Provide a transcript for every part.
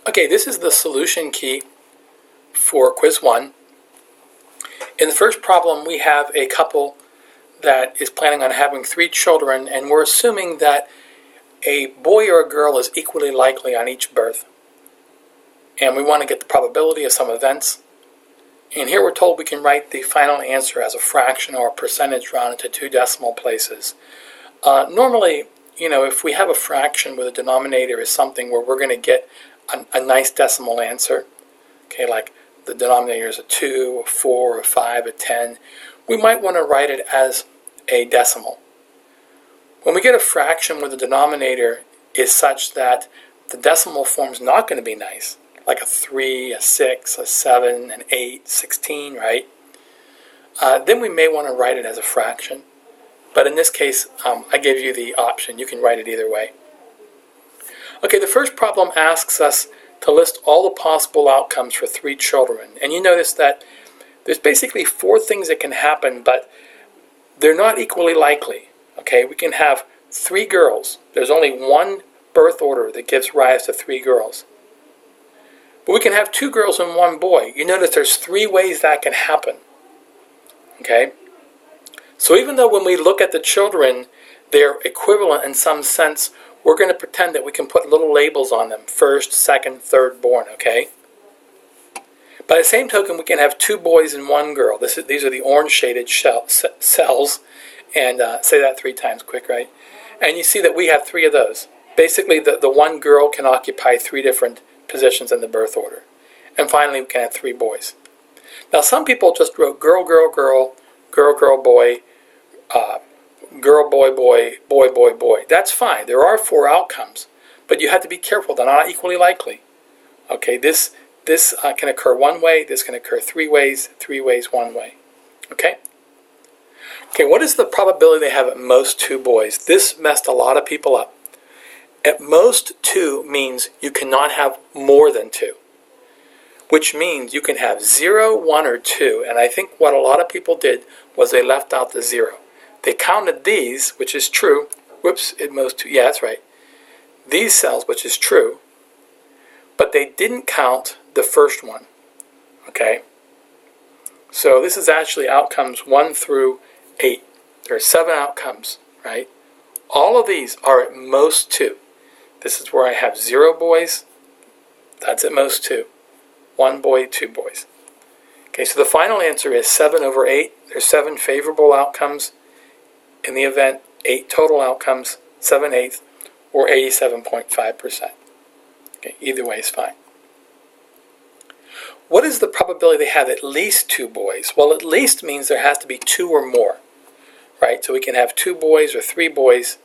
Okay, this is the solution key for quiz 1. In the first problem, we have a couple that is planning on having 3 children, and we're assuming that a boy or a girl is equally likely on each birth. And we want to get the probability of some events. And here we're told we can write the final answer as a fraction or a percentage rounded to 2 decimal places. Normally, if we have a fraction where the denominator is something where we're going to get a nice decimal answer, okay, like the denominator is a 2, a 4, a 5, a 10, we might want to write it as a decimal. When we get a fraction where the denominator is such that the decimal form is not going to be nice, like a 3, a 6, a 7, an 8, 16, right? Then we may want to write it as a fraction. But in this case, I gave you the option. You can write it either way. Okay, the first problem asks us to list all the possible outcomes for 3 children. And you notice that there's basically 4 things that can happen, but they're not equally likely. Okay, we can have 3 girls. There's only one birth order that gives rise to 3 girls. But we can have 2 girls and 1 boy. You notice there's 3 ways that can happen. Okay? So even though when we look at the children, they're equivalent in some sense, we're going to pretend that we can put little labels on them. First, second, third born, okay? By the same token, we can have 2 boys and 1 girl. These are the orange shaded cells. And say that 3 times quick, right? And you see that we have 3 of those. Basically, the 1 girl can occupy 3 different positions in the birth order. And finally, we can have 3 boys. Now, some people just wrote girl, girl, girl, girl, girl, boy, girl, boy, boy, boy, boy, boy. That's fine. There are 4 outcomes. But you have to be careful. They're not equally likely. Okay, this can occur 1 way. This can occur 3 ways. 3 ways, 1 way. Okay? Okay, what is the probability they have at most 2 boys? This messed a lot of people up. At most 2 means you cannot have more than 2, which means you can have 0, 1, or 2. And I think what a lot of people did was they left out the 0. They counted these, which is true. Whoops, at most 2. Yeah, that's right. These cells, which is true. But they didn't count the first one. Okay? So this is actually outcomes 1 through 8. There are 7 outcomes, right? All of these are at most 2. This is where I have 0 boys. That's at most 2. 1 boy, 2 boys. Okay, so the final answer is 7 over 8. There's 7 favorable outcomes in the event, 8 total outcomes, 7/8, or 87.5%. Okay, either way is fine. What is the probability they have at least 2 boys? Well, at least means there has to be 2 or more, right? So we can have 2 boys or 3 boys.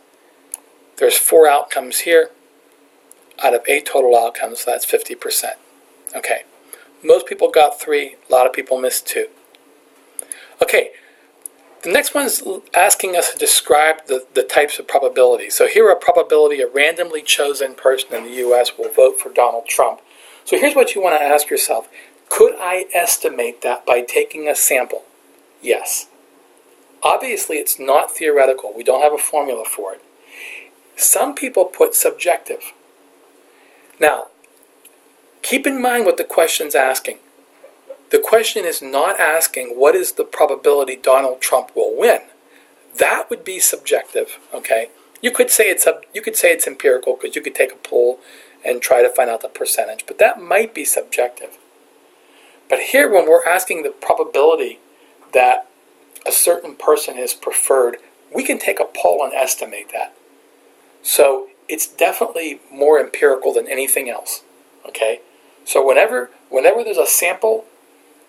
There's 4 outcomes here out of 8 total outcomes, so that's 50%. Okay, most people got 3, a lot of people missed 2. Okay, the next one is asking us to describe the types of probability. So here a probability a randomly chosen person in the U.S. will vote for Donald Trump. So here's what you want to ask yourself. Could I estimate that by taking a sample? Yes. Obviously, it's not theoretical. We don't have a formula for it. Some people put subjective. Now, keep in mind what the question's asking. The question is not asking what is the probability Donald Trump will win. That would be subjective, okay? You could say it's empirical because you could take a poll and try to find out the percentage, but that might be subjective. But here, when we're asking the probability that a certain person is preferred, we can take a poll and estimate that. So it's definitely more empirical than anything else, okay? So whenever there's a sample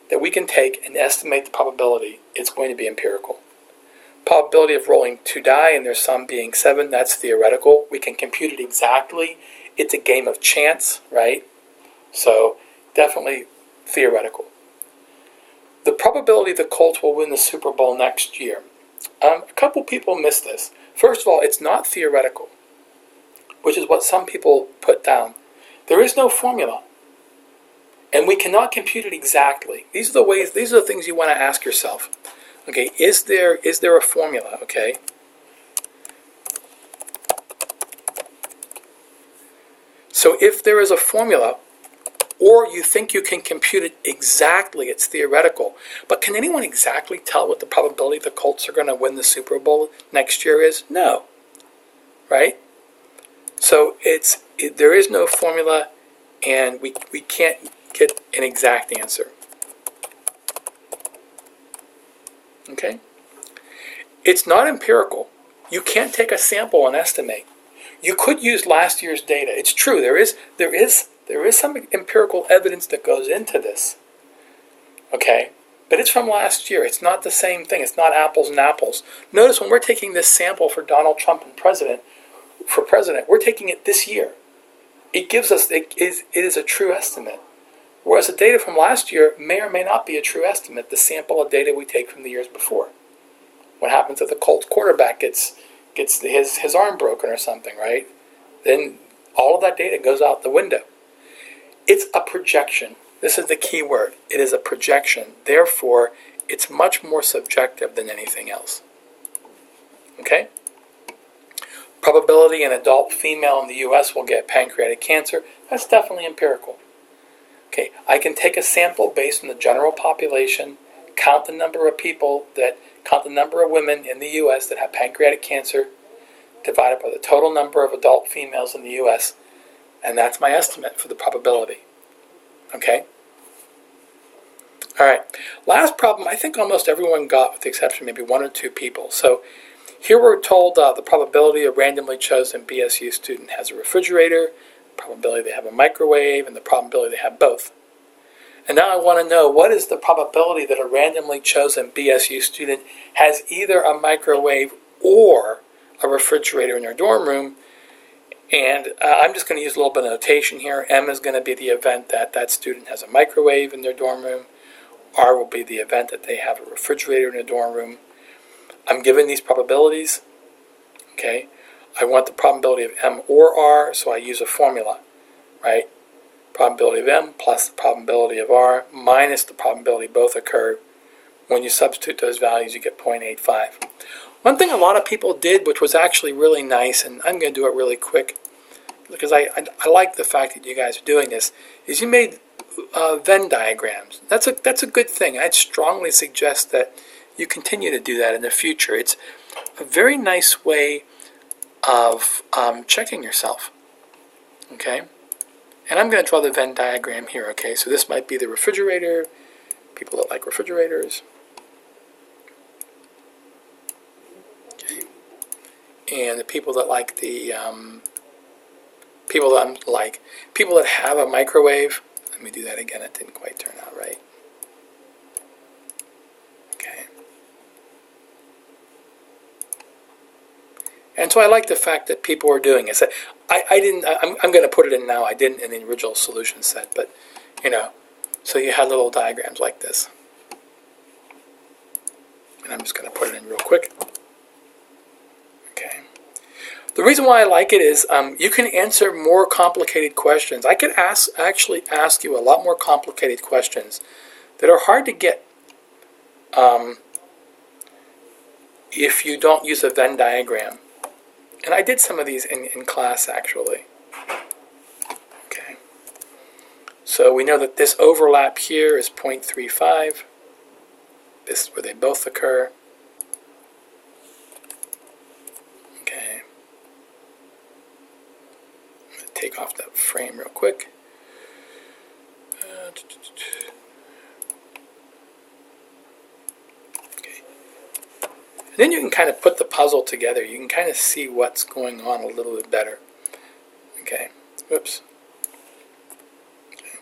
that we can take and estimate the probability, it's going to be empirical. Probability of rolling 2 die and there's some being 7, that's theoretical. We can compute it exactly. It's a game of chance, right? So definitely theoretical. The probability the Colts will win the Super Bowl next year. A couple people miss this. First of all, it's not theoretical, which is what some people put down. There is no formula. And we cannot compute it exactly. These are the things you want to ask yourself. Okay, is there a formula, okay? So if there is a formula, or you think you can compute it exactly, it's theoretical. But can anyone exactly tell what the probability the Colts are going to win the Super Bowl next year is? No, right? So there is no formula, and we can't get an exact answer. Okay? It's not empirical. You can't take a sample and estimate. You could use last year's data. It's true. There is some empirical evidence that goes into this. Okay? But it's from last year. It's not the same thing. It's not apples and apples. Notice when we're taking this sample for Donald Trump and president, we're taking it this year. It is a true estimate. Whereas the data from last year may or may not be a true estimate, the sample of data we take from the years before. What happens if the Colts quarterback gets his arm broken or something, right? Then all of that data goes out the window. It's a projection. This is the key word. It is a projection. Therefore, it's much more subjective than anything else. Okay? Probability an adult female in the U.S. will get pancreatic cancer, that's definitely empirical. Okay, I can take a sample based on the general population, count the number of women in the U.S. that have pancreatic cancer, divided by the total number of adult females in the U.S., and that's my estimate for the probability. Okay? All right. Last problem, I think almost everyone got, with the exception of maybe one or two people. So here we're told the probability a randomly chosen BSU student has a refrigerator, probability they have a microwave, and the probability they have both. And now I want to know, what is the probability that a randomly chosen BSU student has either a microwave or a refrigerator in their dorm room? And I'm just going to use a little bit of notation here. M is going to be the event that that student has a microwave in their dorm room. R will be the event that they have a refrigerator in their dorm room. I'm given these probabilities. Okay. I want the probability of M or R, so I use a formula, right? Probability of M plus the probability of R minus the probability both occur. When you substitute those values, you get 0.85. One thing a lot of people did, which was actually really nice, and I'm going to do it really quick because I like the fact that you guys are doing this, is you made Venn diagrams. That's a good thing. I'd strongly suggest that you continue to do that in the future. It's a very nice way of checking yourself. Okay? And I'm going to draw the Venn diagram here, okay? So this might be the refrigerator, people that like refrigerators. Okay. And the people that like the, people that have a microwave. Let me do that again, it didn't quite turn out right. Okay. And so I like the fact that people are doing it. I'm going to put it in now. I didn't in the original solution set, but, so you had little diagrams like this. And I'm just going to put it in real quick. Okay. The reason why I like it is you can answer more complicated questions. I could actually ask you a lot more complicated questions that are hard to get if you don't use a Venn diagram. And I did some of these in class, actually. Okay. So we know that this overlap here is 0.35. This is where they both occur. Okay. I'm going to take off that frame real quick. Then you can kind of put the puzzle together. You can kind of see what's going on a little bit better. Okay. Whoops. Okay.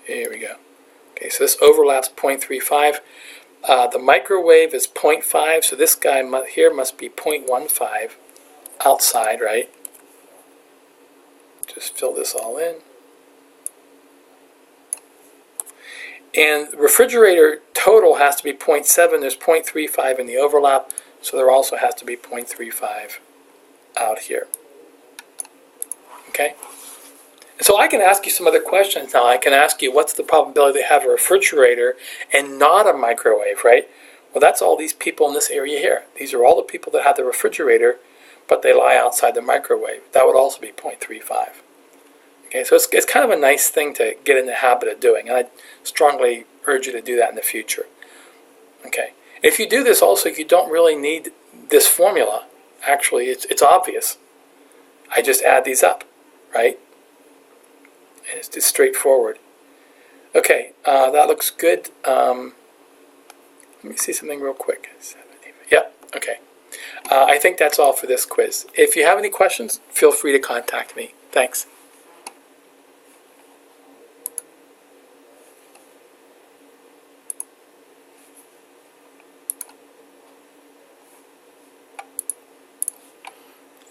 Here we go. Okay, so this overlaps 0.35. The microwave is 0.5, so this guy here must be 0.15 outside, right? Just fill this all in. And refrigerator total has to be 0.7. There's 0.35 in the overlap, so there also has to be 0.35 out here. Okay? And so I can ask you some other questions now. I can ask you, what's the probability they have a refrigerator and not a microwave, right? Well, that's all these people in this area here. These are all the people that have the refrigerator, but they lie outside the microwave. That would also be 0.35. Okay, so it's kind of a nice thing to get in the habit of doing, and I strongly urge you to do that in the future. Okay, if you do this also, you don't really need this formula. Actually, it's obvious. I just add these up, right? And it's just straightforward. Okay, that looks good. Let me see something real quick. Yep, okay. I think that's all for this quiz. If you have any questions, feel free to contact me. Thanks.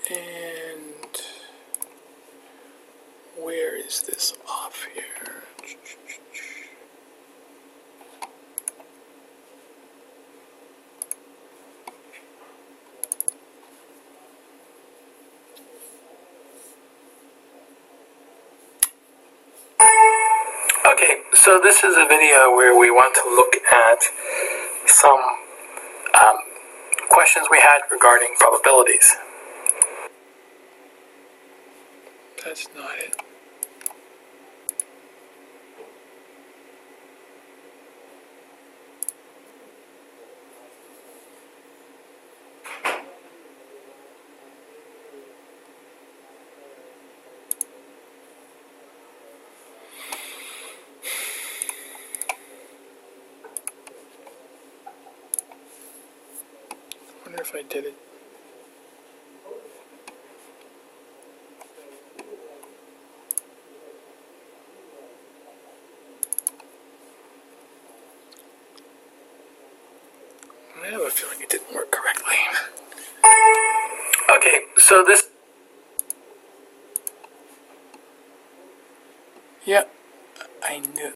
And where is this off here? Okay, so this is a video where we want to look at some questions we had regarding probabilities. That's not it. I wonder if I did it. I have a feeling it didn't work correctly. Okay, so this... Yeah, I knew...